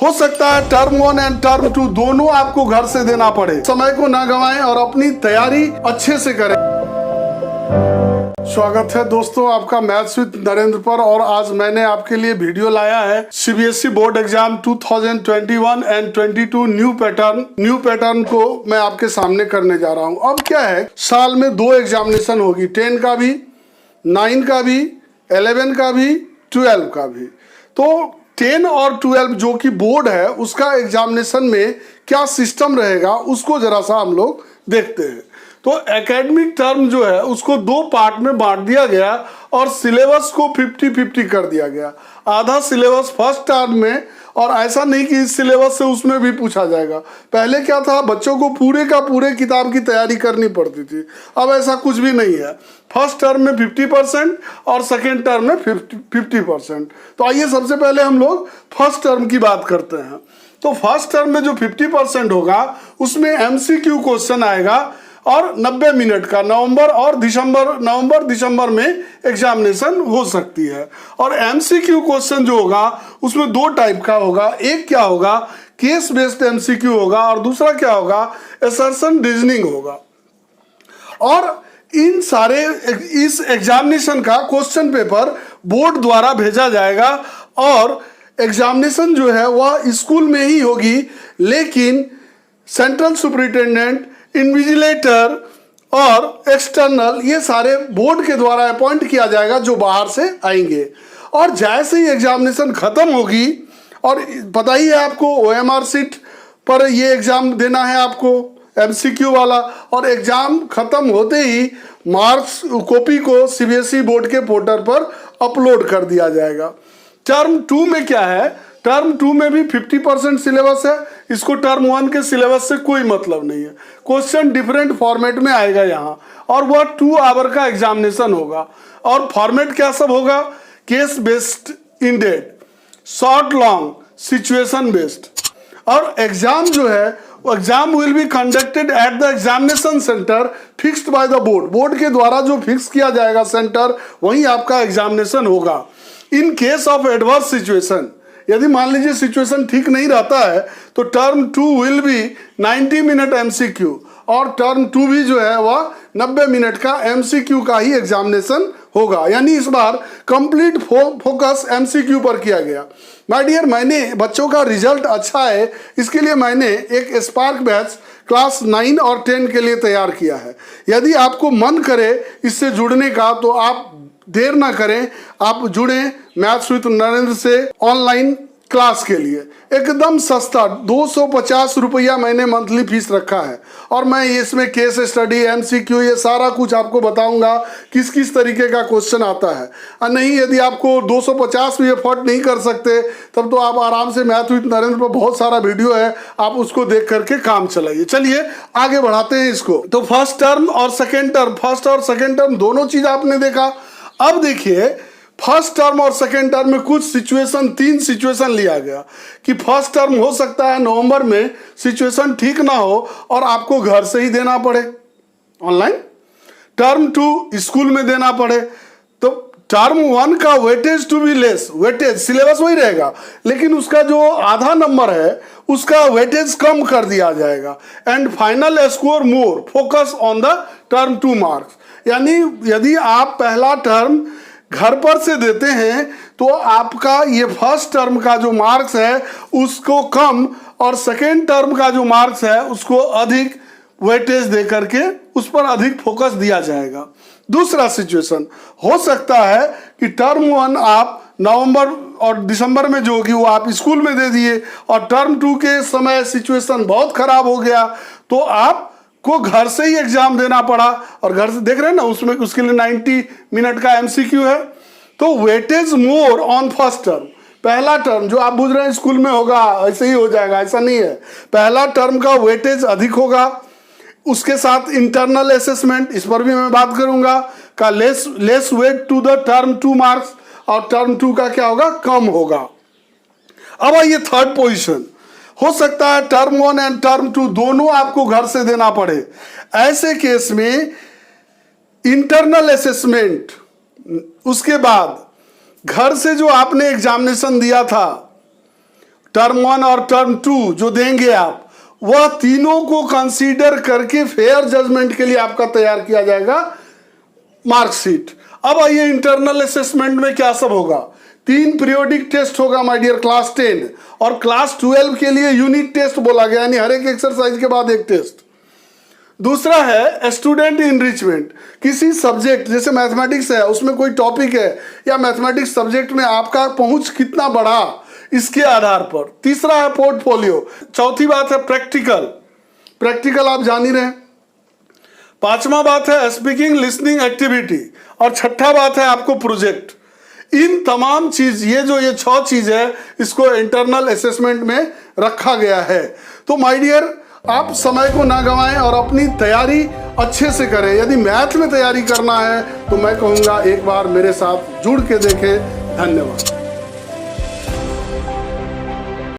हो सकता है टर्म 1 एंड टर्म 2 दोनों आपको घर से देना पड़े। समय को ना गंवाएं और अपनी तैयारी अच्छे से करें। स्वागत है दोस्तों आपका मैथ्स विद नरेंद्र पर। और आज मैंने आपके लिए वीडियो लाया है CBSE board exam 2021 and 22 new pattern को मैं आपके सामने करने जा रहा हूं। अब क्या है, साल में 2 एग्जामिनेशन होगी, 10 का भी, 9 का भी, 11 का भी, 12 का भी। तो 10 और 12 जो कि बोर्ड है उसका एग्जामिनेशन में क्या सिस्टम रहेगा उसको जरा सा हम लोग देखते हैं। तो एकेडमिक टर्म जो है उसको 2 पार्ट में बांट दिया गया और सिलेबस को 50-50 कर दिया गया। आधा सिलेबस फर्स्ट टर्म में, और ऐसा नहीं कि इस सिलेबस से उसमें भी पूछा जाएगा। पहले क्या था, बच्चों को पूरे का पूरे किताब की तैयारी करनी पड़ती थी, अब ऐसा कुछ भी नहीं है। फर्स्ट टर्म में 50% और सेकेंड टर्म में 50%। तो आइए सबसे पहले हम लोग फर्स्ट टर्म की बात करते हैं। तो फर्स्ट टर्म में जो 50% होगा उसमें एमसीक्यू क्वेश्चन आएगा और 90 मिनट का नवंबर दिसंबर में एग्जामिनेशन हो सकती है। और एमसीक्यू क्वेश्चन जो होगा उसमें 2 टाइप का होगा। एक क्या होगा, केस बेस्ड एमसीक्यू होगा, और दूसरा क्या होगा, असर्शन रीजनिंग होगा। और इन सारे इस एग्जामिनेशन का क्वेश्चन पेपर बोर्ड द्वारा भेजा जाएगा और एग्जामिनेशन जो है वह स्कूल में ही होगी, लेकिन सेंट्रल सुपरिटेंडेंट, इन्विजिलेटर और एक्सटर्नल ये सारे बोर्ड के द्वारा अपॉइंट किया जाएगा जो बाहर से आएंगे। और जैसे ही एग्जामिनेशन खत्म होगी, और पता ही है आपको ओएमआर सीट पर ये एग्जाम देना है आपको, एमसीक्यू वाला, और एग्जाम खत्म होते ही मार्क्स कॉपी को सीबीएसई बोर्ड के पोर्टल पर अपलोड कर दिया जाएगा। टर्म 2 में क्या है, टर्म 2 में भी 50% सिलेबस है। इसको टर्म 1 के सिलेबस से कोई मतलब नहीं है। क्वेश्चन डिफरेंट फॉर्मेट में आएगा यहाँ, और वह 2 आवर का एग्जामिनेशन होगा। और फॉर्मेट क्या सब होगा, case based ended, short long, situation based. और एग्जाम जो है exam will be conducted at the examination centre fixed by the board के द्वारा जो फिक्स किया जाएगा सेंटर, वहीं आपका एग्जामिनेशन होगा। In case of adverse situation, यदि मान लीजिए सिचुएशन ठीक नहीं रहता है तो term 2 will be 90 minute MCQ, और टर्म 2 भी जो है वह 90 मिनट का एमसीक्यू का ही एग्जामिनेशन होगा। यानी इस बार कंप्लीट फोकस एमसीक्यू पर किया गया। माय डियर, मैंने बच्चों का रिजल्ट अच्छा है इसके लिए मैंने एक स्पार्क बैच क्लास 9 और 10 के लिए तैयार किया है। यदि आपको मन करे इससे जुड़ने का तो आप देर ना करें, आप जुड़े मैथ्स विद नरेंद्र से ऑनलाइन क्लास के लिए। एकदम सस्ता 250 रुपया मैंने मंथली फीस रखा है, और मैं इसमें केस स्टडी, एमसीक्यू, ये सारा कुछ आपको बताऊंगा किस किस तरीके का क्वेश्चन आता है। और नहीं, यदि आपको 250 भी एफर्ट नहीं कर सकते तब तो आप आराम से मैथ विद नरेंद्र पर बहुत सारा वीडियो है, आप उसको देख करके काम चलाइए। चलिए आगे बढ़ाते हैं इसको। तो फर्स्ट टर्म और सेकेंड टर्म दोनों चीज आपने देखा। अब देखिए फर्स्ट टर्म और सेकेंड टर्म में कुछ सिचुएशन, 3 सिचुएशन लिया गया कि फर्स्ट टर्म हो सकता है नवंबर में सिचुएशन ठीक ना हो और आपको घर से ही देना पड़े ऑनलाइन, टर्म 2 स्कूल में देना पड़े। तो टर्म 1 का weightage to be less, weightage syllabus वही रहेगा लेकिन उसका जो आधा नंबर है उसका वेटेज कम कर दिया जाएगा। And final score more, focus on the term 2 marks. यानी यदि आप पहला टर्म घर पर से देते हैं तो आपका ये फर्स्ट टर्म का जो मार्क्स है उसको कम, और सेकेंड टर्म का जो मार्क्स है उसको अधिक वेटेज दे करके उस पर अधिक फोकस दिया जाएगा। दूसरा सिचुएशन हो सकता है कि टर्म 1 आप नवंबर और दिसंबर में जो होगी वो आप स्कूल में दे दिए, और टर्म 2 के समय सिचुएशन बहुत खराब हो गया तो आप को घर से ही एग्जाम देना पड़ा, और घर से देख रहे हैं ना उसमें उसके लिए 90 मिनट का एमसीक्यू है। तो weightage more on first term, पहला टर्म जो आप बुझ रहे हैं स्कूल में होगा ऐसे ही हो जाएगा, ऐसा नहीं है। पहला टर्म का वेटेज अधिक होगा, उसके साथ इंटरनल असेसमेंट, इस पर भी मैं बात करूंगा, का less weight to the term 2 marks, और टर्म 2 का क्या होगा, कम होगा। अब आइए थर्ड पोजीशन, हो सकता है टर्म 1 एंड टर्म 2 दोनों आपको घर से देना पड़े। ऐसे केस में इंटरनल असेसमेंट, उसके बाद घर से जो आपने एग्जामिनेशन दिया था टर्म 1 और टर्म 2 जो देंगे आप, वह तीनों को कंसीडर करके फेयर जजमेंट के लिए आपका तैयार किया जाएगा मार्कशीट। अब आइए इंटरनल असेसमेंट में क्या सब होगा। 3 पीरियोडिक टेस्ट होगा माय डियर क्लास 10, और क्लास 12 के लिए यूनिट टेस्ट बोला गया, यानी हर एक एक्सरसाइज के बाद एक टेस्ट। दूसरा है स्टूडेंट इनरिचमेंट, किसी सब्जेक्ट जैसे मैथमेटिक्स है उसमें कोई टॉपिक है या मैथमेटिक्स सब्जेक्ट में आपका पहुंच कितना बढ़ा इसके आधार पर। तीसरा है पोर्टफोलियो। चौथी बात है प्रैक्टिकल आप जान ही रहे हैं। पांचवा बात है स्पीकिंग लिसनिंग एक्टिविटी, और छठा बात है आपको प्रोजेक्ट। इन तमाम चीज ये 6 चीज है, इसको इंटरनल असेसमेंट में रखा गया है। तो माय डियर, आप समय को ना गंवाएं और अपनी तैयारी अच्छे से करें। यदि मैथ में तैयारी करना है तो मैं कहूंगा एक बार मेरे साथ जुड़ के देखें। धन्यवाद।